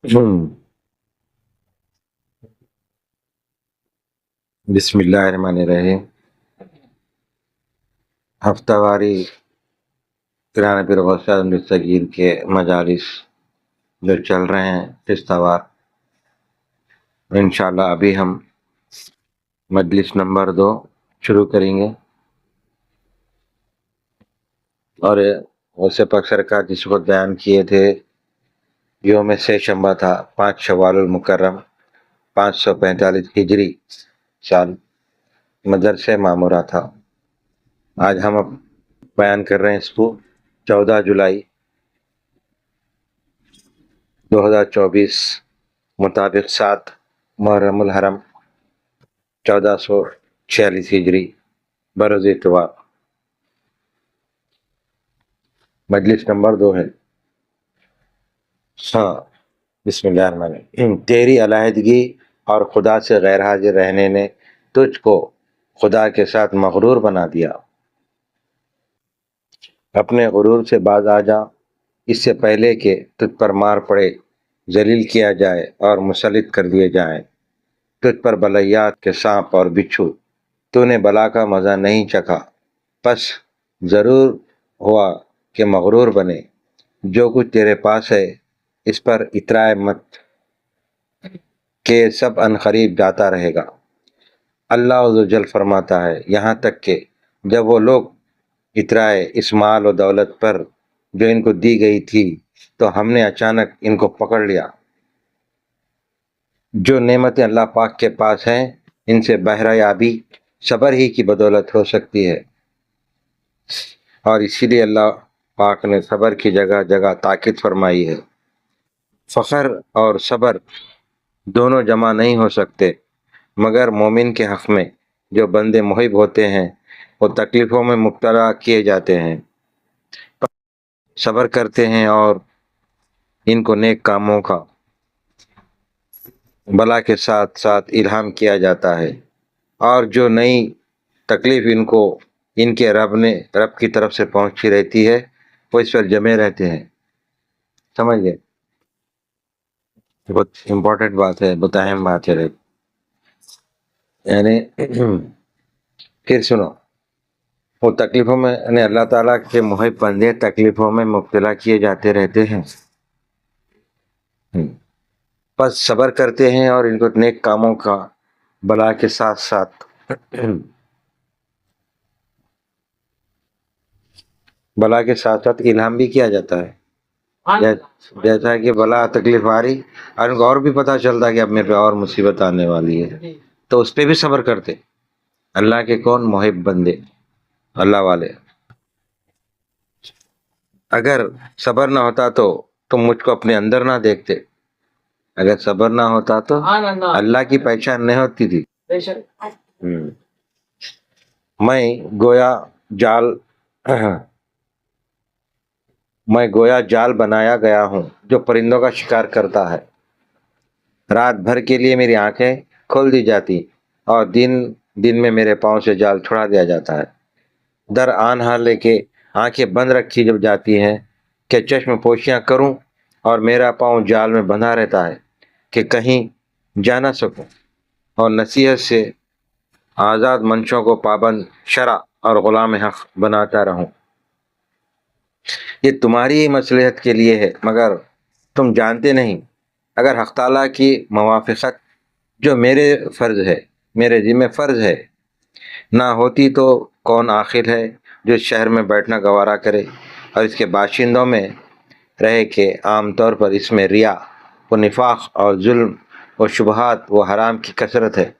بسم اللہ الرحمن الرحیم۔ ہفتہ واری پیرانہ پیر غوث اعظم دستگیر کے مجالس جو چل رہے ہیں قسط وار، انشاءاللہ ابھی ہم مجلس نمبر 2 شروع کریں گے، اور غوث پاک سرکار جس وقت بیان کیے تھے یوم سے شنبہ تھا 5 شوال المکرم 545 ہجری سال، مدرسہ معمورہ تھا۔ آج ہم اب بیان کر رہے ہیں اس کو 14 جولائی 2024 مطابق 7 محرم الحرم 1446 ہجری بروز اتوار، مجلس نمبر 2 ہے۔ ہاں، بسم اللہ الرحمن الرحیم۔ تیری علیحدگی اور خدا سے غیر حاضر رہنے نے تجھ کو خدا کے ساتھ مغرور بنا دیا۔ اپنے غرور سے باز آ جا، اس سے پہلے کہ تجھ پر مار پڑے، ذلیل کیا جائے اور مسلط کر دیے جائیں۔ تجھ پر بلیات کے سانپ اور بچھو، تو نے بلا کا مزہ نہیں چکھا، پس ضرور ہوا کہ مغرور بنے۔ جو کچھ تیرے پاس ہے اس پر اترائے مت کہ سب عنقریب جاتا رہے گا۔ اللہ عز و جل فرماتا ہے، یہاں تک کہ جب وہ لوگ اترائے اس مال و دولت پر جو ان کو دی گئی تھی تو ہم نے اچانک ان کو پکڑ لیا۔ جو نعمتیں اللہ پاک کے پاس ہیں ان سے بہرہ یابی صبر ہی کی بدولت ہو سکتی ہے، اور اسی لیے اللہ پاک نے صبر کی جگہ جگہ تاکید فرمائی ہے۔ فخر اور صبر دونوں جمع نہیں ہو سکتے، مگر مومن کے حق میں جو بندے محب ہوتے ہیں وہ تکلیفوں میں مبتلا کیے جاتے ہیں، صبر کرتے ہیں اور ان کو نیک کاموں کا بلا کے ساتھ ساتھ الہام کیا جاتا ہے، اور جو نئی تکلیف ان کے رب کی طرف سے پہنچی رہتی ہے وہ اس پر جمے رہتے ہیں۔ سمجھ گئے؟ بہت امپورٹنٹ بات ہے، بہت اہم بات ہے۔ یعنی پھر سنو، وہ تکلیفوں میں یعنی اللہ تعالیٰ کے محب بندے تکلیفوں میں مبتلا کیے جاتے رہتے ہیں، بس صبر کرتے ہیں اور ان کو نیک کاموں کا بلا کے ساتھ ساتھ الہام بھی کیا جاتا ہے۔ جیسا کہ بلا تکلیف آ رہی اور ان کو اور بھی پتہ چلتا کہ اب میرے پہ اور مصیبت آنے والی ہے تو اس پہ بھی صبر کرتے۔ اللہ کے کون محب بندے، اللہ والے۔ اگر صبر نہ ہوتا تو تم مجھ کو اپنے اندر نہ دیکھتے، اگر صبر نہ ہوتا تو اللہ کی پہچان نہیں ہوتی تھی۔ میں گویا جال بنایا گیا ہوں جو پرندوں کا شکار کرتا ہے۔ رات بھر کے لیے میری آنکھیں کھول دی جاتی اور دن میں میرے پاؤں سے جال چھڑا دیا جاتا ہے۔ در آن حال کہ آنکھیں بند رکھی جب جاتی ہیں کہ چشم پوشیاں کروں اور میرا پاؤں جال میں بندھا رہتا ہے کہ کہیں جا نہ سکوں، اور نصیحت سے آزاد منشوں کو پابند شرع اور غلام حق بناتا رہوں۔ یہ تمہاری ہی مصلحت کے لیے ہے، مگر تم جانتے نہیں۔ اگر حق تعالیٰ کی موافقت جو میرے ذمہ فرض ہے نہ ہوتی تو کون عاقل ہے جو اس شہر میں بیٹھنا گوارا کرے اور اس کے باشندوں میں رہے کہ عام طور پر اس میں ریا و نفاق اور ظلم و شبہات و حرام کی کثرت ہے۔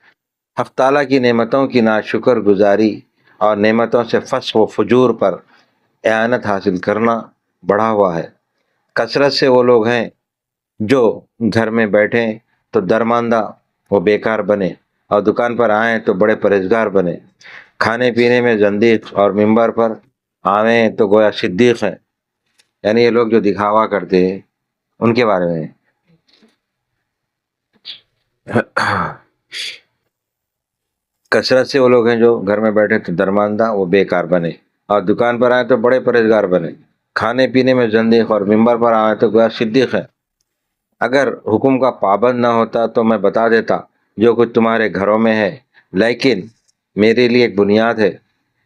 حق تعالیٰ کی نعمتوں کی ناشکر گزاری اور نعمتوں سے فسق و فجور پر اعانت حاصل کرنا بڑھا ہوا ہے۔ کثرت سے وہ لوگ ہیں جو گھر میں بیٹھیں تو درماندہ و بیکار بنے، اور دکان پر آئیں تو بڑے پرہیزگار بنے، کھانے پینے میں زندیق اور ممبر پر آویں تو گویا صدیق ہیں۔ یعنی یہ لوگ جو دکھاوا کرتے ہیں ان کے بارے میں کثرت سے وہ لوگ ہیں جو گھر میں بیٹھے تو درماندہ وہ بیکار بنے، اور دکان پر آئے تو بڑے پرہیزگار بنے، کھانے پینے میں زندیق اور ممبر پر آئے تو گویا صدیق ہے۔ اگر حکم کا پابند نہ ہوتا تو میں بتا دیتا جو کچھ تمہارے گھروں میں ہے، لیکن میرے لیے ایک بنیاد ہے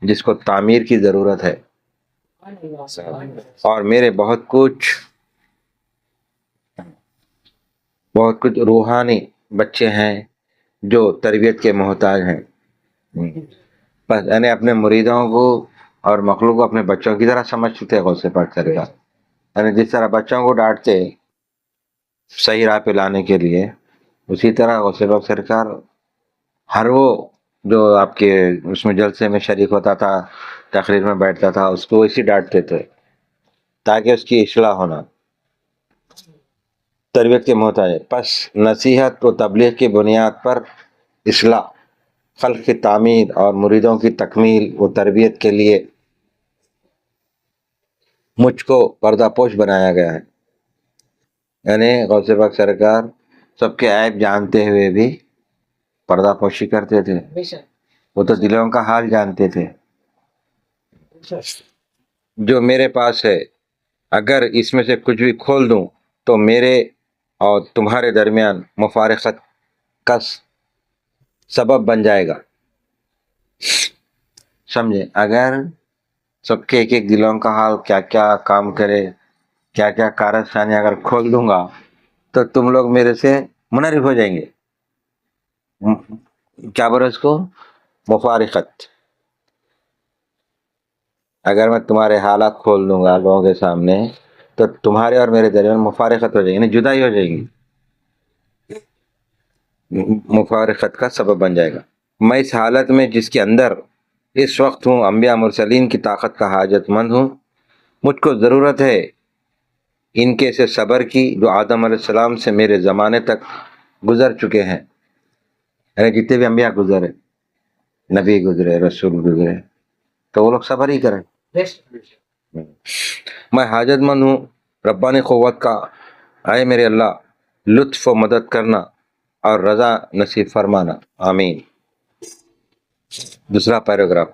جس کو تعمیر کی ضرورت ہے، اور میرے بہت کچھ روحانی بچے ہیں جو تربیت کے محتاج ہیں۔ بس یعنی اپنے مریدوں کو اور مخلوق کو اپنے بچوں کی طرح سمجھتے تھے غوث پاک سرکار، یعنی جس طرح بچوں کو ڈانٹتے صحیح راہ پہ لانے کے لیے، اسی طرح غوث پاک سرکار ہر وہ جو آپ کے اس میں جلسے میں شریک ہوتا تھا، تقریر میں بیٹھتا تھا، اس کو اسی ڈانٹتے تھے تاکہ اس کی اصلاح ہونا، تربیت کے محتاج ہے۔ پس نصیحت و تبلیغ کی بنیاد پر اصلاح، خلق کی تعمیر اور مریدوں کی تکمیل و تربیت کے لیے مجھ کو پردہ پوش بنایا گیا ہے۔ یعنی غوث پاک سرکار سب کے عیب جانتے ہوئے بھی پردہ پوشی کرتے تھے، وہ تو دلوں کا حال جانتے تھے۔ جو میرے پاس ہے اگر اس میں سے کچھ بھی کھول دوں تو میرے اور تمہارے درمیان مفارقت کا سبب بن جائے گا۔ سمجھے؟ اگر سب کے ایک ایک دلوں کا حال کیا کیا کام کرے، کیا کیا کارستانی اگر کھول دوں گا تو تم لوگ میرے سے منحرف ہو جائیں گے۔ کیا بولے اس کو؟ مفارقت۔ اگر میں تمہارے حالات کھول دوں گا لوگوں کے سامنے تو تمہارے اور میرے درمیان مفارقت ہو جائے گی، یعنی جدائی ہو جائے گی، مفارقت کا سبب بن جائے گا۔ میں اس حالت میں جس کے اندر اس وقت ہوں، انبیاء مرسلین کی طاقت کا حاجت مند ہوں۔ مجھ کو ضرورت ہے ان کے سے صبر کی جو آدم علیہ السلام سے میرے زمانے تک گزر چکے ہیں، یعنی جتنے بھی انبیاء گزرے، نبی گزرے، رسول گزرے، تو وہ لوگ صبر ہی کریں۔ میں حاجت مند ہوں ربانی قوت کا، اے میرے اللہ لطف و مدد کرنا اور رضا نصیب فرمانا، آمین۔ دوسرا پیراگراف۔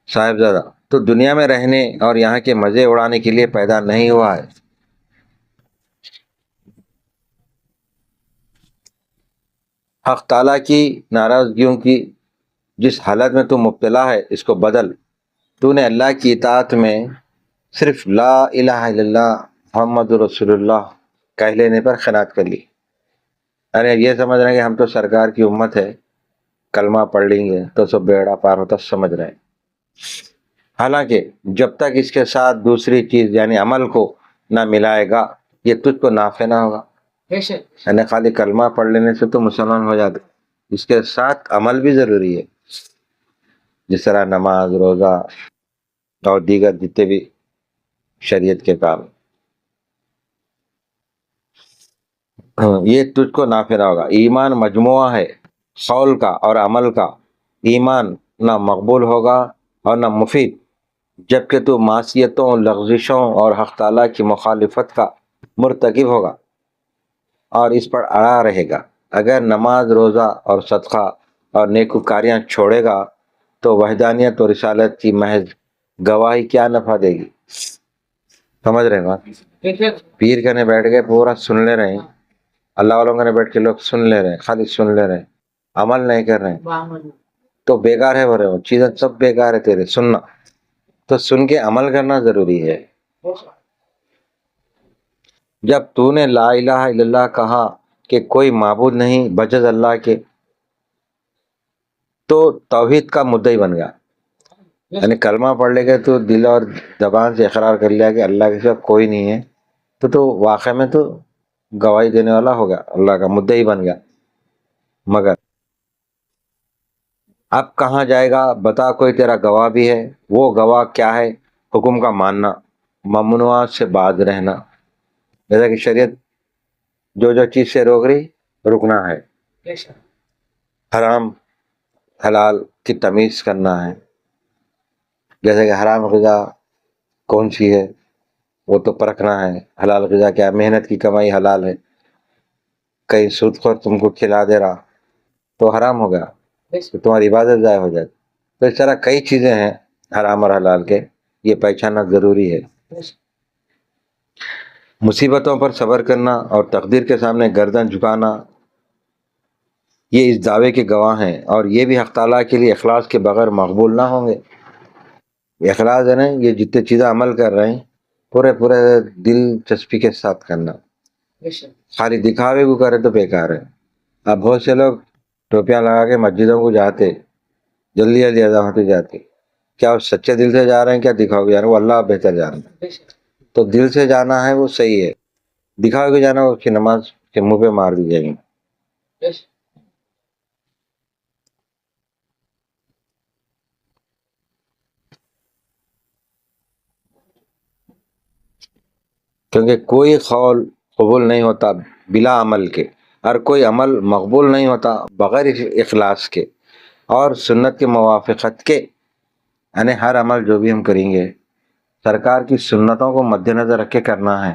صاحبزادہ تو دنیا میں رہنے اور یہاں کے مزے اڑانے کے لیے پیدا نہیں ہوا ہے۔ حق تعالیٰ کی ناراضگیوں کی جس حالت میں تو مبتلا ہے اس کو بدل۔ تو نے اللہ کی اطاعت میں صرف لا الہ الا اللہ محمد رسول اللہ کہہ لینے پر خیانت کر لی۔ ارے یہ سمجھ رہے ہیں کہ ہم تو سرکار کی امت ہے، کلمہ پڑھ لیں گے تو سب بیڑا پار ہوتا سمجھ رہے ہیں۔ حالانکہ جب تک اس کے ساتھ دوسری چیز یعنی عمل کو نہ ملائے گا یہ تجھ کو نافع نہ ہوگا۔ یعنی خالی کلمہ پڑھ لینے سے تو مسلمان ہو جاتے، اس کے ساتھ عمل بھی ضروری ہے، جس طرح نماز، روزہ اور دیگر جتنے بھی شریعت کے کام، یہ تجھ کو نافع نہ ہوگا۔ ایمان مجموعہ ہے قول کا اور عمل کا، ایمان نہ مقبول ہوگا اور نہ مفید جبکہ تو معصیتوں، لغزشوں اور حق تعالیٰ کی مخالفت کا مرتکب ہوگا اور اس پر اڑا رہے گا۔ اگر نماز، روزہ اور صدقہ اور نیکوکاریاں چھوڑے گا تو وحدانیت اور رسالت کی محض گواہی کیا نفع دے گی؟ سمجھ رہے ہیں بات؟ پیر کہنے بیٹھ گئے پورا سن لے رہے ہیں، اللہ والوں کہنے بیٹھ کے لوگ سن لے رہے ہیں، خالی سن لے رہے ہیں، عمل نہیں کر رہے ہیں تو بیکار ہے، بولے وہ چیزیں سب بیکار ہے تیرے۔ سننا تو سن کے عمل کرنا ضروری ہے۔ جب تو نے لا الہ الا اللہ کہا کہ کوئی معبود نہیں بجز اللہ کے تو توحید کا مدعی بن گیا، یعنی کلمہ پڑھ لے گئے تو دل اور زبان سے اقرار کر لیا کہ اللہ کے سوا کوئی نہیں ہے، تو واقع میں تو گواہی دینے والا ہو گیا، اللہ کا مدعی بن گیا۔ مگر اب کہاں جائے گا؟ بتا کوئی تیرا گواہ بھی ہے؟ وہ گواہ کیا ہے؟ حکم کا ماننا، ممنوعات سے باز رہنا، جیسا کہ شریعت جو جو چیز سے روک رہی رکنا ہے، حرام حلال کی تمیز کرنا ہے، جیسے کہ حرام غذا کون سی ہے وہ تو پرکھنا ہے، حلال غذا کیا، محنت کی کمائی حلال ہے، کہیں سود خور تم کو کھلا دے رہا تو حرام ہو گیا، تو تمہاری عبادت ضائع ہو جائے۔ تو اس طرح کئی چیزیں ہیں حرام اور حلال کے، یہ پہچاننا ضروری ہے۔ مصیبتوں پر صبر کرنا اور تقدیر کے سامنے گردن جھکانا، یہ اس دعوے کے گواہ ہیں، اور یہ بھی حق تعالیٰ کے لیے اخلاص کے بغیر مقبول نہ ہوں گے۔ اخلاص ہے نا، یہ جتنے چیزیں عمل کر رہے ہیں پورے دلچسپی کے ساتھ کرنا، خالی دکھاوے کو کرے تو بیکار ہے۔ اب بہت سے لوگ ٹوپیاں لگا کے مسجدوں کو جاتے، جلدی جلدی ادا ہوتے جاتے، کیا وہ سچے دل سے جا رہے ہیں کیا دکھاؤ کے جا رہے ہیں؟ وہ اللہ بہتر جان رہا ہے۔ تو دل سے جانا ہے وہ صحیح ہے، دکھاؤ کے جانا اس کی نماز کے منہ پہ مار دی جائے گی۔ کیونکہ کوئی قول قبول نہیں ہوتا بلا عمل کے، اور کوئی عمل مقبول نہیں ہوتا بغیر اخلاص کے اور سنت کے موافقت کے۔ یعنی ہر عمل جو بھی ہم کریں گے سرکار کی سنتوں کو مد نظر رکھ کے کرنا ہے۔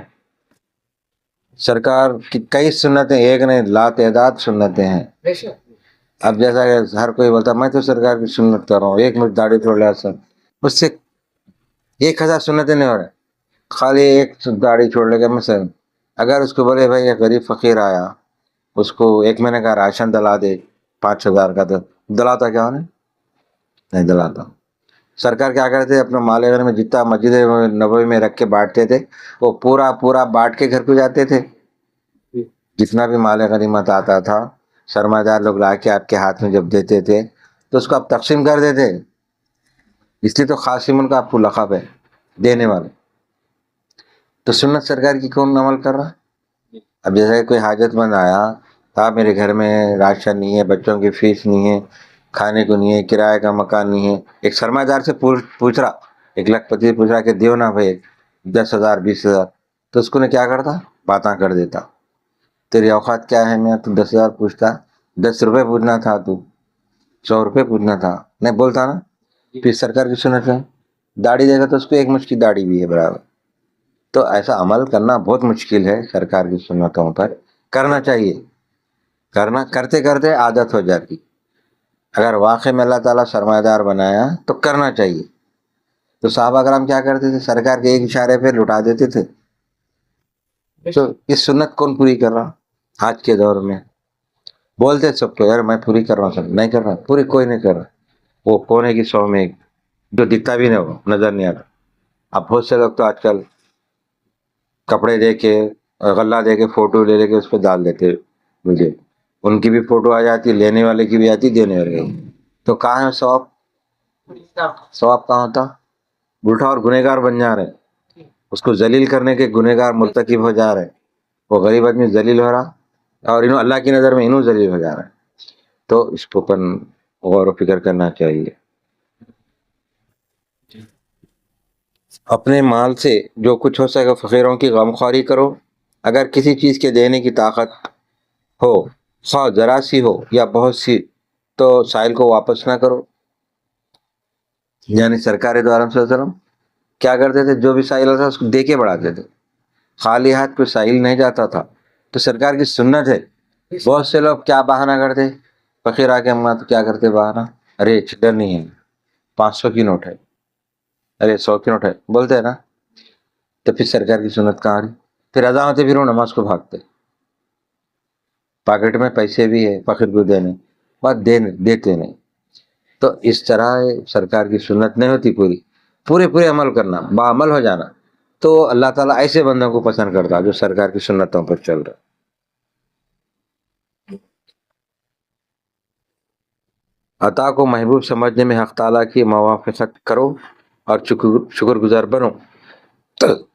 سرکار کی کئی سنتیں، ایک نہیں لا تعداد سنتیں ہیں۔ اب جیسا کہ ہر کوئی بولتا میں تو سرکار کی سنت کر رہا ہوں، ایک مجھ داڑھی چھوڑ لیا سر، اس سے 1000 سنتیں نہیں ہو رہے، خالی ایک داڑھی چھوڑ لے گا مثلا۔ اگر اس کو بولے بھائی ایک غریب فقیر آیا، اس کو ایک مہینے کا راشن دلا دے 5000 کا، تو دلاتا کیا انہیں؟ نہیں دلاتا۔ سرکار کیا کرتے تھے؟ اپنے مال گھر میں جتنا مسجد نبوی میں رکھ کے بانٹتے تھے، وہ پورا بانٹ کے گھر کو جاتے تھے۔ جتنا بھی مال غنیمت آتا تھا سرمایہ دار لوگ لا کے آپ کے ہاتھ میں جب دیتے تھے تو اس کو آپ تقسیم کر دیتے، اس لیے تو قاسم کا آپ کو لقب ہے، دینے والے۔ تو سنت سرکار کی کون عمل کر رہا؟ اب جیسا کہ کوئی حاجت مند آیا، صاحب میرے گھر میں راشن نہیں ہے، بچوں کی فیس نہیں ہے، کھانے کو نہیں ہے، کرایہ کا مکان نہیں ہے، ایک سرمایہ دار سے پوچھ رہا، ایک لاکھ پتی پوچھ رہا کہ دیو نا بھائی 10,000 20,000، تو اس کو نے کیا کرتا؟ باتاں کر دیتا، تیری اوقات کیا ہے؟ میں تو 10,000 پوچھتا، 10 روپے پوچھنا تھا، تو 100 روپے پوچھنا تھا، نہیں بولتا نا۔ پھر سرکار کی سنت ہے، داڑھی دے گا تو اس کو ایک مچھ کی داڑھی بھی ہے برابر۔ تو ایسا عمل کرنا بہت مشکل ہے، سرکار کی سنتوں پر کرنا چاہیے، کرتے کرتے عادت ہو جاتی۔ اگر واقع میں اللہ تعالیٰ سرمایہ دار بنایا تو کرنا چاہیے۔ تو صحابہ کرام کیا کرتے تھے؟ سرکار کے ایک اشارے پہ لٹا دیتے تھے۔ تو یہ سنت کون پوری کر رہا آج کے دور میں؟ بولتے سب کو یار میں پوری کر رہا ہوں، سب نہیں کر رہا، پوری کوئی نہیں کر رہا۔ وہ کونے کی 100 میں ایک جو دکھتا بھی نہیں، وہ نظر نہیں آتا۔ اب بہت سے لوگ تو آج کل کپڑے دے کے، غلہ دے کے، فوٹو لے کے اس پہ ڈال دیتے، مجھے ان کی بھی فوٹو آ جاتی، لینے والے کی بھی آتی، دینے والے کی۔ تو کہاں ہے ثواب؟ ثواب کہاں ہوتا؟ الٹا اور گنہگار بن جا رہے، اس کو ذلیل کرنے کے گنہگار مرتکب ہو جا رہے، وہ غریب آدمی ذلیل ہو رہا اور انہوں اللہ کی نظر میں انہوں ذلیل ہو جا رہا ہے۔ تو اس کو پر غور و فکر کرنا چاہیے۔ اپنے مال سے جو کچھ ہو سکے فقیروں کی غمخواری کرو، اگر کسی چیز کے دینے کی طاقت ہو، خواہ ذرا سی ہو یا بہت سی، تو سائل کو واپس نہ کرو۔ یعنی سرکار دو عالم صلی اللہ علیہ وسلم کیا کرتے تھے؟ جو بھی سائل ہوتا اس کو دے کے بڑھاتے تھے، خالی ہاتھ کوئی سائل نہیں جاتا تھا۔ تو سرکار کی سنت ہے۔ بہت سے لوگ کیا بہانہ کرتے؟ فقیر آ کے ہم تو کیا کرتے بہانہ؟ ارے چڈر نہیں ہے، 500 کی نوٹ ہے، ارے 100 کی نوٹ ہے، بولتے ہیں نا۔ تو پھر سرکار کی سنت کہاں رہی؟ پھر اذان ہوتے پھر وہ نماز کو بھاگتے، پاکٹ میں پیسے بھی ہے فقیر کو دینے، بات دیتے نہیں۔ تو اس طرح سرکار کی سنت نہیں ہوتی پورے عمل کرنا، باعمل ہو جانا۔ تو اللہ تعالیٰ ایسے بندوں کو پسند کرتا جو سرکار کی سنتوں پر چل رہا۔ عطا کو محبوب سمجھنے میں حق تعالیٰ کی موافقت کرو اور شکر گزار بنو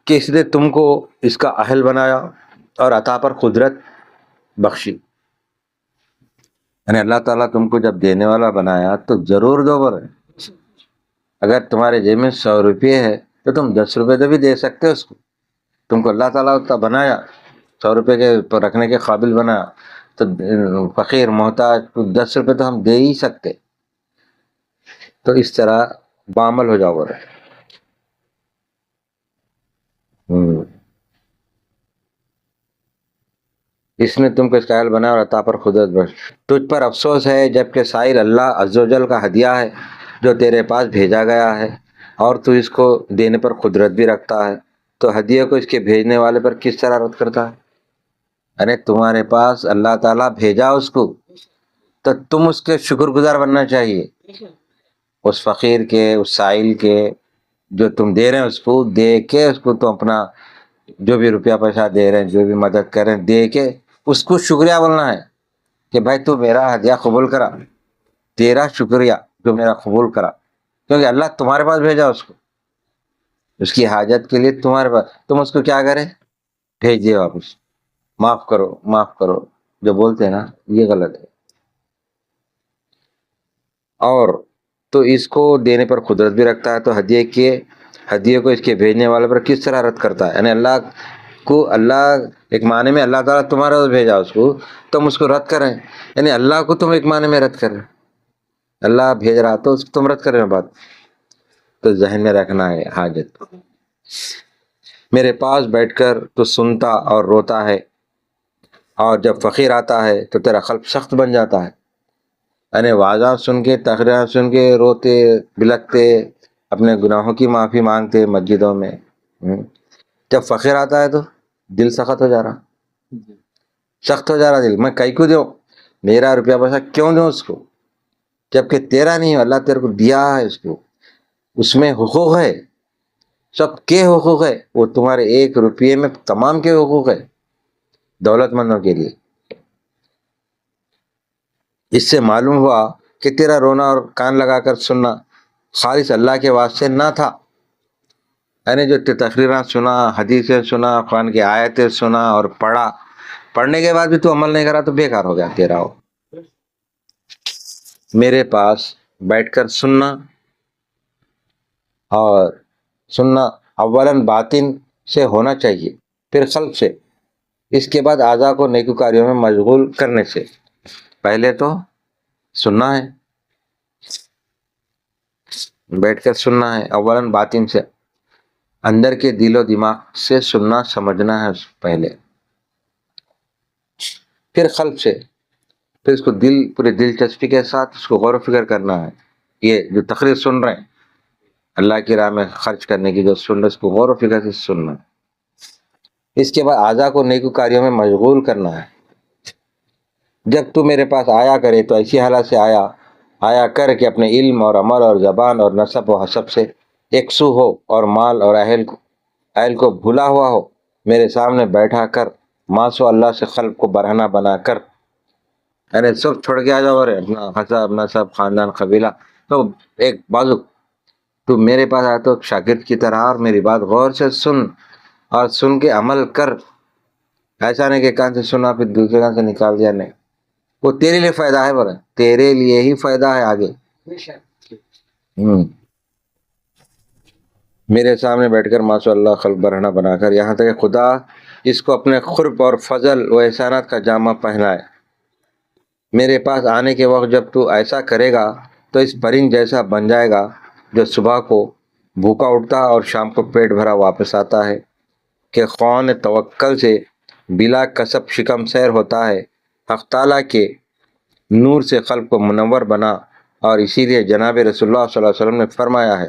کہ اس نے تم کو اس کا اہل بنایا اور عطا پر قدرت بخشی۔ یعنی اللہ تعالیٰ تم کو جب دینے والا بنایا تو ضرور دو بر ہے۔ اگر تمہارے جیب میں 100 روپے ہے تو تم 10 روپے تو بھی دے سکتے ہو اس کو۔ تم کو اللہ تعالیٰ اتنا بنایا، 100 روپے کے رکھنے کے قابل بنایا، تو فقیر محتاج کو 10 روپے تو ہم دے ہی سکتے۔ تو اس طرح بعمل ہو جاؤ رہے۔ اس نے تم کو اس قائل بنا اور عطا پر قدرت بخش۔ تجھ پر افسوس ہے جبکہ سائل اللہ عز و جل کا ہدیہ ہے جو تیرے پاس بھیجا گیا ہے، اور تو اس کو دینے پر قدرت بھی رکھتا ہے۔ تو ہدیے کو اس کے بھیجنے والے پر کس طرح رد کرتا ہے؟ ارے تمہارے پاس اللہ تعالیٰ بھیجا اس کو، تو تم اس کے شکر گزار بننا چاہیے، اس فقیر کے، اس سائل کے، جو تم دے رہے ہیں اس کو، دے کے اس کو تو اپنا جو بھی روپیہ پیسہ دے رہے ہیں، جو بھی مدد کر رہے ہیں، دے کے اس کو شکریہ بولنا ہے کہ بھائی تو میرا ہدیہ قبول کرا، تیرا شکریہ جو میرا قبول کرا، کیونکہ اللہ تمہارے پاس بھیجا اس کو، اس کی حاجت کے لیے تمہارے پاس، تم اس کو کیا کرے؟ بھیج دے واپس، معاف کرو معاف کرو جو بولتے ہیں نا، یہ غلط ہے۔ اور تو اس کو دینے پر قدرت بھی رکھتا ہے، تو ہدیے کو اس کے بھیجنے والے پر کس طرح رد کرتا ہے؟ یعنی اللہ کو، اللہ ایک معنی میں اللہ تعالیٰ تمہارے پاس بھیجا اس کو، تم اس کو رد کریں، یعنی اللہ کو تم ایک معنی میں رد کر رہے، اللہ بھیج رہا تو اس کو تم رد کر رہے ہو بات، تو ذہن میں رکھنا ہے حاجت۔ میرے پاس بیٹھ کر تو سنتا اور روتا ہے، اور جب فقیر آتا ہے تو تیرا قلب سخت بن جاتا ہے، یعنی واضح سن کے، تقریرات سن کے روتے بلکتے، اپنے گناہوں کی معافی مانگتے مسجدوں میں، جب فقیر آتا ہے تو دل سخت ہو جا رہا، سخت ہو جا رہا دل، میں کئی کو دوں، میرا روپیہ پیسہ کیوں دوں اس کو جبکہ تیرا نہیں ہے، اللہ تیرے کو دیا ہے، اس کو اس میں حقوق ہے، سب کے حقوق ہے، وہ تمہارے ایک روپیے میں تمام کے حقوق ہے دولت مندوں کے لیے۔ اس سے معلوم ہوا کہ تیرا رونا اور کان لگا کر سننا خالص اللہ کے واسطے نہ تھا، یعنی جو تقریرات سنا، حدیثیں سنا، قرآن کی آیتیں سنا اور پڑھنے کے بعد بھی تو عمل نہیں کرا تو بیکار ہو گیا تیرا ہو۔ میرے پاس بیٹھ کر سننا، اور سننا اولاً باطن سے ہونا چاہیے، پھر قلب سے، اس کے بعد اعضاء کو نیکوکاریوں میں مشغول کرنے سے۔ پہلے تو سننا ہے، بیٹھ کر سننا ہے اولاً باطن سے، اندر کے دل و دماغ سے سننا سمجھنا ہے پہلے، پھر قلب سے، پھر اس کو پورے دلچسپی کے ساتھ اس کو غور و فکر کرنا ہے۔ یہ جو تقریر سن رہے ہیں اللہ کی راہ میں خرچ کرنے کی جو سن رہے، اس کو غور و فکر سے سننا ہے۔ اس کے بعد اعضاء کو نیکوکاریوں میں مشغول کرنا ہے۔ جب تو میرے پاس آیا کرے تو ایسی حالت سے آیا کر کہ اپنے علم اور عمل اور زبان اور نسب و حسب سے یکسو ہو، اور مال اور اہل کو بھولا ہوا ہو، میرے سامنے بیٹھا کر ماسو اللہ سے قلب کو برہنہ بنا کر، یعنی سب چھوڑ کے آ جاؤ، اور اپنا حسب نسب خاندان قبیلہ تو ایک بازو، تو میرے پاس آیا تو شاگرد کی طرح، اور میری بات غور سے سن اور سن کے عمل کر، ایسا نہیں کہ کان سے سنا پھر دوسرے کان سے نکال دیا، نہیں، وہ تیرے لیے فائدہ ہے، بولے تیرے لیے ہی فائدہ ہے آگے۔ میرے سامنے بیٹھ کر ماشاء اللہ قلب برہنہ بنا کر، یہاں تک کہ خدا اس کو اپنے قرب اور فضل و احسانات کا جامہ پہنائے۔ میرے پاس آنے کے وقت جب تو ایسا کرے گا تو اس پرند جیسا بن جائے گا جو صبح کو بھوکا اٹھتا اور شام کو پیٹ بھرا واپس آتا ہے، کہ خون توکل سے بلا کسب شکم سیر ہوتا ہے، حق تعالیٰ کے نور سے قلب کو منور بنا، اور اسی لیے جناب رسول اللہ صلی اللہ علیہ وسلم نے فرمایا ہے،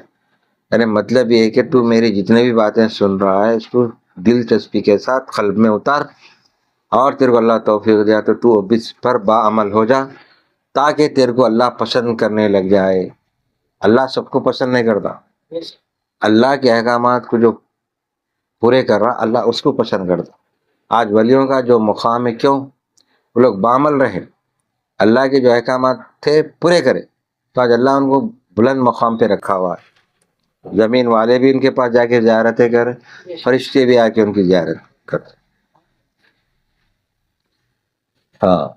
یعنی مطلب یہ ہے کہ تو میری جتنے بھی باتیں سن رہا ہے اس کو دلچسپی کے ساتھ قلب میں اتار، اور تیرے کو اللہ توفیق دیا تو تو اس پر باعمل ہو جا، تاکہ تیرے کو اللہ پسند کرنے لگ جائے۔ اللہ سب کو پسند نہیں کرتا، اللہ کے احکامات کو جو پورے کر رہا اللہ اس کو پسند کرتا۔ آج ولیوں کا جو مقام ہے، کیوں وہ لوگ باعمل رہے، اللہ کے جو احکامات تھے پورے کرے، تو آج اللہ ان کو بلند مقام پہ رکھا ہوا ہے، زمین والے بھی ان کے پاس جا کے زیارتیں کریں، فرشتے بھی آ کے ان کی زیارت کرتے۔ ہاں،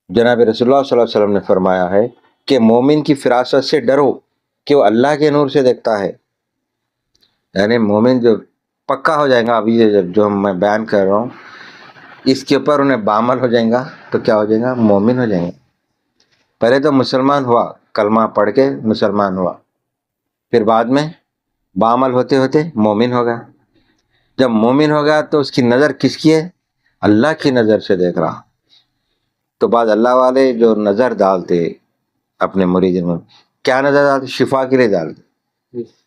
جناب رسول اللہ صلی اللہ علیہ وسلم نے فرمایا ہے کہ مومن کی فراست سے ڈرو کہ وہ اللہ کے نور سے دیکھتا ہے، یعنی مومن جو پکا ہو جائے گا، ابھی جو میں بیان کر رہا ہوں اس کے اوپر انہیں باعمل ہو جائیں گا تو کیا ہو جائے گا؟ مومن ہو جائیں گے۔ پہلے تو مسلمان ہوا، کلمہ پڑھ کے مسلمان ہوا، پھر بعد میں باعمل ہوتے ہوتے مومن ہو گیا۔ جب مومن ہو گیا تو اس کی نظر کس کی ہے؟ اللہ کی نظر سے دیکھ رہا۔ تو بعض اللہ والے جو نظر ڈالتے اپنے مرید میں، کیا نظر ڈالتے؟ شفا کے لیے ڈالتے،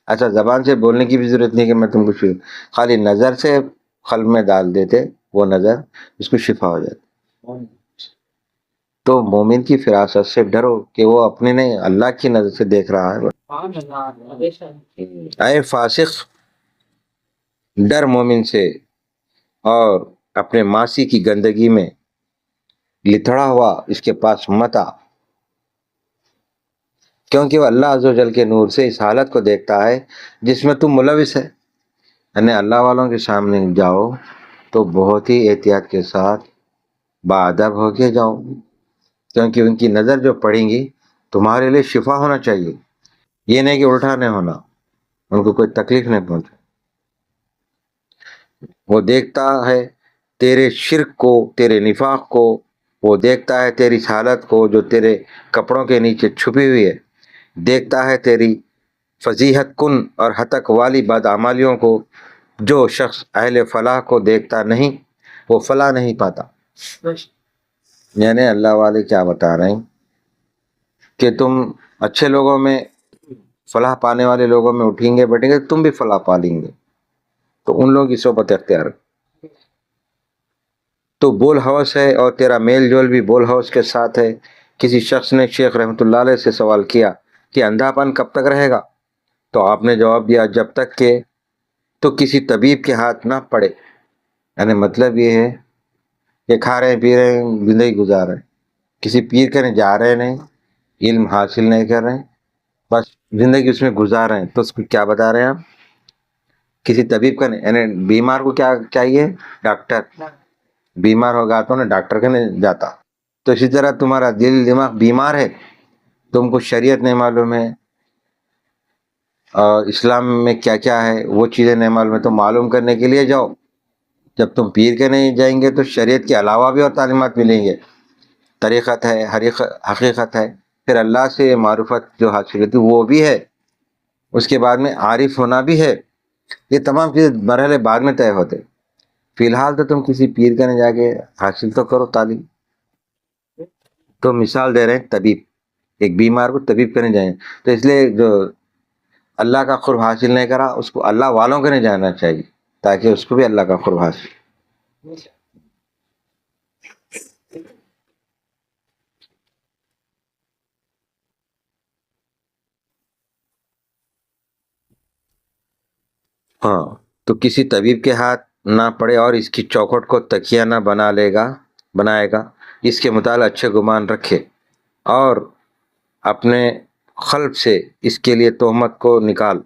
اچھا زبان سے بولنے کی بھی ضرورت نہیں کہ میں تم کو خالی نظر سے قلب میں ڈال دیتے وہ نظر اس کو شفا ہو جاتی. تو مومن کی فراست سے ڈرو کہ وہ اپنے نہیں اللہ کی نظر سے دیکھ رہا ہے. اے فاسق ڈر مومن سے اور اپنے معاصی کی گندگی میں لتڑا ہوا اس کے پاس مت آ، کیونکہ وہ اللہ عز و جل کے نور سے اس حالت کو دیکھتا ہے جس میں تم ملوث ہے. یعنی اللہ والوں کے سامنے جاؤ تو بہت ہی احتیاط کے ساتھ باادب ہو کے جاؤ، کیونکہ ان کی نظر جو پڑیں گی تمہارے لیے شفا ہونا چاہیے، یہ نہیں کہ الٹا نہیں ہونا، ان کو کوئی تکلیف نہیں پہنچے. وہ دیکھتا ہے تیرے شرک کو، تیرے نفاق کو، وہ دیکھتا ہے تیری حالت کو جو تیرے کپڑوں کے نیچے چھپی ہوئی ہے، دیکھتا ہے تیری فضیحت کن اور ہتک والی بدعمالیوں کو. جو شخص اہل فلاح کو دیکھتا نہیں وہ فلاح نہیں پاتا. یعنی اللہ والے کیا بتا رہے ہیں کہ تم اچھے لوگوں میں فلاح پانے والے لوگوں میں اٹھیں گے بیٹھیں گے تم بھی فلاح پا لیں گے. تو ان لوگوں کی صحبت اختیار. تو بول ہوس ہے اور تیرا میل جول بھی بول ہوس کے ساتھ ہے. کسی شخص نے شیخ رحمۃ اللہ علیہ سے سوال کیا کہ اندھا پن کب تک رہے گا؟ تو آپ نے جواب دیا جب تک کہ تو کسی طبیب کے ہاتھ نہ پڑے. یعنی مطلب یہ ہے کہ کھا رہے ہیں پی رہے ہیں زندگی گزار رہے ہیں، کسی پیر کے نہیں جا رہے نہیں، علم حاصل نہیں کر رہے ہیں، بس زندگی اس میں گزار رہے ہیں. تو اس کو کیا بتا رہے ہیں آپ؟ کسی طبیب کا نہیں. یعنی بیمار کو کیا چاہیے؟ ڈاکٹر. بیمار ہوگا تو نا ڈاکٹر کے نہیں جاتا. تو اسی طرح تمہارا دل دماغ بیمار ہے، تم کو شریعت نہیں معلوم ہے اور اسلام میں کیا کیا ہے وہ چیزیں نہیں معلوم ہے، تو معلوم کرنے کے لیے جاؤ. جب تم پیر کے نہیں جائیں گے تو شریعت کے علاوہ بھی اور تعلیمات ملیں گے، طریقت ہے، حقیقت ہے، پھر اللہ سے معرفت جو حاصل ہوتی وہ بھی ہے، اس کے بعد میں عارف ہونا بھی ہے. یہ تمام چیزیں مرحلے بعد میں طے ہوتے. فی الحال تو تم کسی پیر کا نہیں جا کے حاصل تو کرو تعلیم. تو مثال دے رہے ہیں طبیب، ایک بیمار کو طبیب کرنے جائیں. تو اس لیے جو اللہ کا قرب حاصل نہیں کرا اس کو اللہ والوں کے نہیں جانا چاہیے تاکہ اس کو بھی اللہ کا قرب حاصل. ہاں تو کسی طبیب کے ہاتھ نہ پڑے اور اس کی چوکھٹ کو تکیہ نہ بنائے گا، اس کے متعلق اچھے گمان رکھے اور اپنے قلب سے اس کے لیے تہمت کو نکال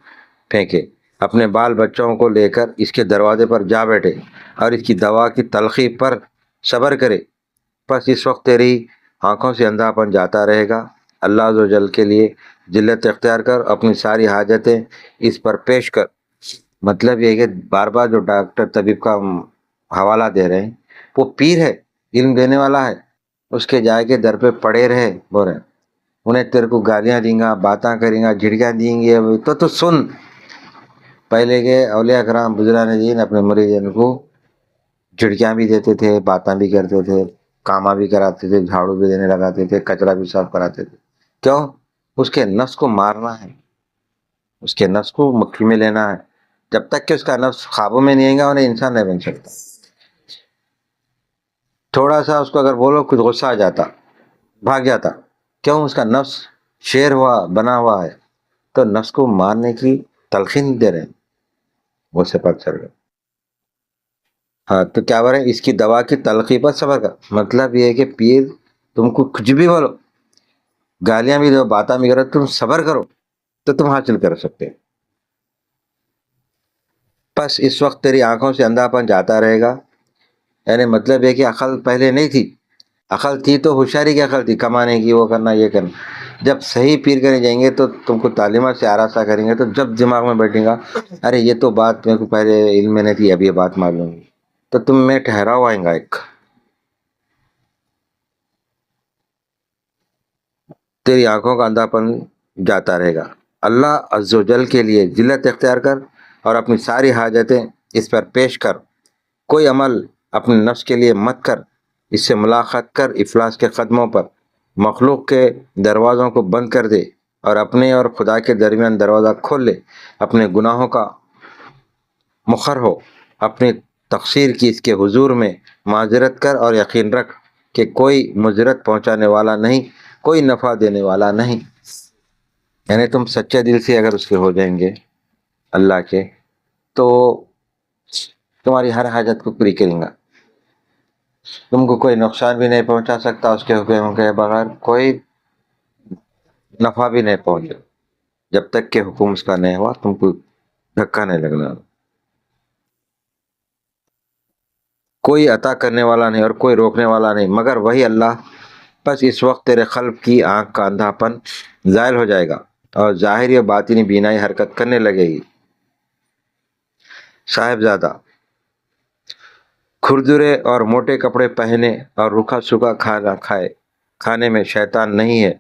پھینکے، اپنے بال بچوں کو لے کر اس کے دروازے پر جا بیٹھے اور اس کی دوا کی تلخی پر صبر کرے. بس اس وقت تیری آنکھوں سے اندھاپن جاتا رہے گا. اللہ عز و جل کے لیے ذلت اختیار کر، اپنی ساری حاجتیں اس پر پیش کر. مطلب یہ کہ بار بار جو ڈاکٹر طبیب کا حوالہ دے رہے ہیں وہ پیر ہے، علم دینے والا ہے، اس کے جائے کے در پہ پڑے رہے بول رہے ہیں. انہیں تیرے کو گالیاں دیں گا، باتاں کریں گا، جھڑکیاں دیں گے تو سن. پہلے کے اولیاء کرام بزرگان دین اپنے مریدین کو جھڑکیاں بھی دیتے تھے، باتاں بھی کرتے تھے، کاما بھی کراتے تھے، جھاڑو بھی دینے لگاتے تھے، کچرا بھی صاف کراتے تھے. کیوں؟ اس کے نفس کو مارنا ہے، اس کے نفس کو مٹھی میں لینا ہے. جب تک کہ اس کا نفس خوابوں میں نہیں آئے گا انہیں انسان نہیں بن سکتا. تھوڑا سا اس کو اگر بولو کچھ غصہ آ جاتا، بھاگ جاتا. کیوں؟ اس کا نفس شیر بنا ہوا ہے، تو نفس کو مارنے کی تلقین دے رہے ہیں وہ سے پاک چل گئے. ہاں تو کیا بول رہے ہیں؟ اس کی دوا کی تلخی پر صبر کر. مطلب یہ ہے کہ پیر تم کو کچھ بھی بولو، گالیاں بھی دو، باتیں بھی کرو، تم صبر کرو تو تم حاصل کر سکتے. بس اس وقت تیری آنکھوں سے اندھاپن جاتا رہے گا. یعنی مطلب ہے کہ عقل پہلے نہیں تھی، عقل تھی تو ہوشیاری کی عقل تھی، کمانے کی، وہ کرنا یہ کرنا. جب صحیح پیر کرنے جائیں گے تو تم کو تعلیمات سے آراستہ کریں گے، تو جب دماغ میں بیٹھے گا ارے یہ تو بات میرے کو پہلے علم میں نہیں تھی، اب یہ بات معلوم ہے، تو تم میں ٹھہراؤ آئیں گا. ایک تیری آنکھوں کا اندھاپن جاتا رہے گا. اللہ عز و جل کے لیے ذلت اختیار کر اور اپنی ساری حاجتیں اس پر پیش کر. کوئی عمل اپنے نفس کے لیے مت کر، اس سے ملاقات کر افلاس کے قدموں پر، مخلوق کے دروازوں کو بند کر دے. اور اپنے اور خدا کے درمیان دروازہ کھول لے، اپنے گناہوں کا مخر ہو، اپنی تقصیر کی اس کے حضور میں معذرت کر اور یقین رکھ کہ کوئی مضرت پہنچانے والا نہیں، کوئی نفع دینے والا نہیں۔ یعنی تم سچے دل سے اگر اس کے ہو جائیں گے اللہ کے، تو تمہاری ہر حاجت کو پوری کریں گا، تم کو کوئی نقصان بھی نہیں پہنچا سکتا، اس کے حکم کے بغیر کوئی نفع بھی نہیں پہنچے، جب تک کہ حکم اس کا نہیں ہوا تم کو دھکا نہیں لگنا۔ کوئی عطا کرنے والا نہیں اور کوئی روکنے والا نہیں مگر وہی اللہ۔ بس اس وقت تیرے قلب کی آنکھ کا اندھاپن زائل ہو جائے گا اور ظاہری اور باطنی بینائی حرکت کرنے لگے گی۔ صاحبزادہ، کھردرے اور موٹے کپڑے پہنے اور روکھا سوکھا کھانا کھائے کھانے میں شیطان نہیں ہے۔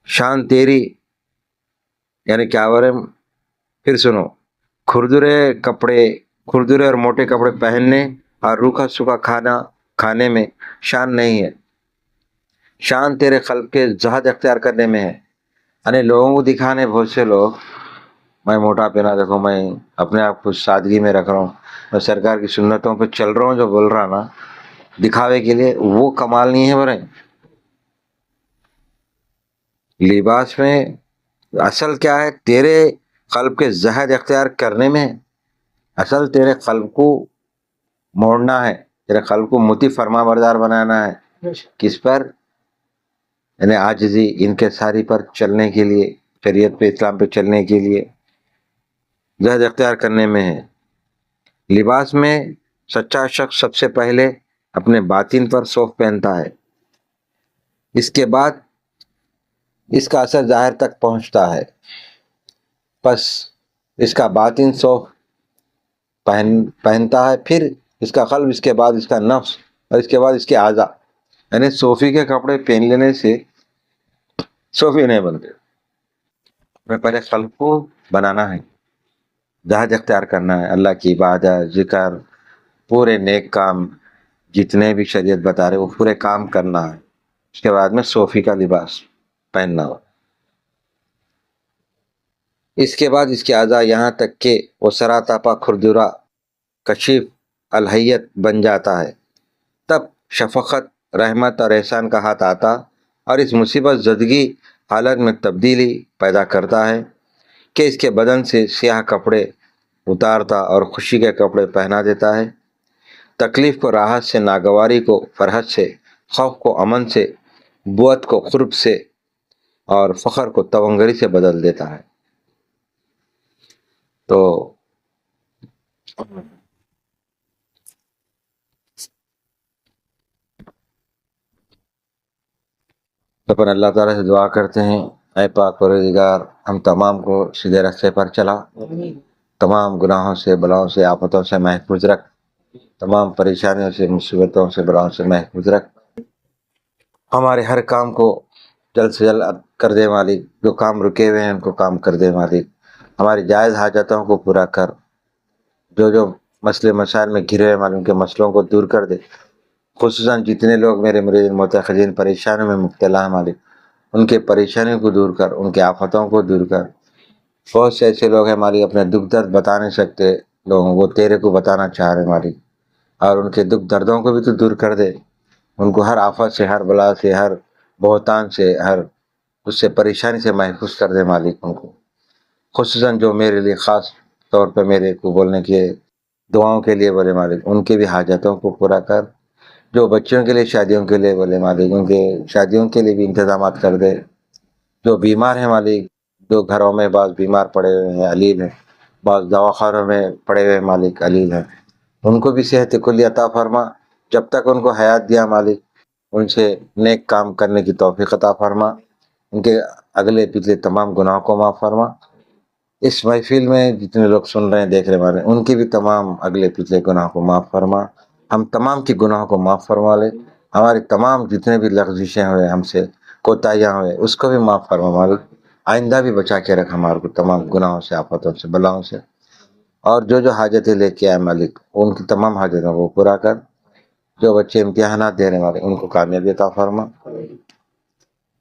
شان تیری، یعنی کیا ہو رہے، پھر سنو، کھردرے اور موٹے کپڑے پہننے اور روکھا سوکھا کھانا کھانے میں شان نہیں ہے، شان تیرے قلب کے زہد اختیار کرنے میں ہے۔ یعنی لوگوں کو دکھانے، بہت سے لوگ، میں موٹا پہنا دیکھو، میں اپنے آپ کو سادگی میں رکھ رہا ہوں، میں سرکار کی سنتوں پہ چل رہا ہوں، جو بول رہا نا دکھاوے کے لیے، وہ کمال نہیں ہے۔ برے لباس میں اصل کیا ہے؟ تیرے قلب کے زہد اختیار کرنے میں ہے۔ اصل تیرے قلب کو موڑنا ہے، تیرے قلب کو مطیع فرما بردار بنانا ہے۔ کس پر؟ یعنی عاجزی، انکساری پر چلنے کے لیے، شریعت پہ، اسلام پہ چلنے کے لیے زہد اختیار کرنے میں ہے۔ لباس میں سچا شخص سب سے پہلے اپنے باطن پر صوف پہنتا ہے، اس کے بعد اس کا اثر ظاہر تک پہنچتا ہے۔ پس اس کا باطن صوف پہنتا ہے، پھر اس کا قلب، اس کے بعد اس کا نفس، اور اس کے بعد اس کے اعضاء۔ یعنی صوفی کے کپڑے پہن لینے سے صوفی نہیں بنتے، میں پہلے قلب کو بنانا ہے، زہد اختیار کرنا ہے، اللہ کی عبادت، ذکر، پورے نیک کام جتنے بھی شریعت بتا رہے وہ پورے کام کرنا ہے، اس کے بعد میں صوفی کا لباس پہننا ہو۔ اس کے بعد اس کے اعضاء، یہاں تک کہ وہ سراتاپا کھردرا کشیف الہیت بن جاتا ہے، تب شفقت، رحمت اور احسان کا ہاتھ آتا اور اس مصیبت زدگی حالت میں تبدیلی پیدا کرتا ہے کہ اس کے بدن سے سیاہ کپڑے اتارتا اور خوشی کے کپڑے پہنا دیتا ہے، تکلیف کو راحت سے، ناگواری کو فرحت سے، خوف کو امن سے، بوت کو قرب سے اور فخر کو تونگری سے بدل دیتا ہے۔ تو اپن اللہ تعالیٰ سے دعا کرتے ہیں، اے پاک پروردگار، ہم تمام کو سیدھے راستے پر چلا، تمام گناہوں سے، بلاؤں سے، آفتوں سے محفوظ رکھ، تمام پریشانیوں سے، مصیبتوں سے، بلاؤں سے محفوظ رکھ، ہمارے ہر کام کو جلد سے جلد کر دے مالک، جو کام رکے ہوئے ہیں ان کو کام کر دے مالک، ہماری جائز حاجتوں کو پورا کر، جو مسئلے مسائل میں گھرے ہوئے مالک ان کے مسئلوں کو دور کر دے، خصوصاً جتنے لوگ میرے مرید متخذین پریشانیوں میں مبتلا ہیں مالک، ان کے پریشانیوں کو دور کر، ان کے آفتوں کو دور کر۔ بہت سے ایسے لوگ ہیں مالک اپنے دکھ درد بتا نہیں سکتے لوگوں کو، تیرے کو بتانا چاہ رہے مالک، اور ان کے دکھ دردوں کو بھی تو دور کر دے، ان کو ہر آفت سے، ہر بلا سے، ہر بہتان سے، ہر اس سے پریشانی سے محفوظ کر دے مالک ان کو، خصوصاً جو میرے لیے خاص طور پہ میرے کو بولنے کے دعاؤں کے لیے بولے مالک، ان کے بھی حاجتوں کو پورا کر، جو بچوں کے لیے شادیوں کے لیے بولے مالک ان کے شادیوں کے لیے بھی انتظامات کر دے، جو بیمار ہیں مالک، جو گھروں میں بعض بیمار پڑے ہوئے ہیں علیل ہیں، بعض دواخانوں میں پڑے ہوئے مالک علیل ہیں، ان کو بھی صحت کلی عطا فرما، جب تک ان کو حیات دیا مالک ان سے نیک کام کرنے کی توفیق عطا فرما، ان کے اگلے پچھلے تمام گناہوں کو معاف فرما۔ اس محفل میں جتنے لوگ سن رہے ہیں، دیکھ رہے ہیں، ان کے بھی تمام اگلے پچھلے گناہوں کو معاف فرما، ہم تمام کی گناہوں کو معاف فرما لے، ہماری تمام جتنے بھی لغزشیں ہوئے ہم سے، کوتاہیاں ہوئے، اس کو بھی معاف فرما مالک، آئندہ بھی بچا کے رکھ ہمارے کو تمام گناہوں سے، آفتوں سے، بلاؤں سے، اور جو حاجتیں لے کے آئے مالک ان کی تمام حاجتوں کو پورا کر، جو بچے امتحانات دے رہے ہیں مالک ان کو کامیابی عطا فرما،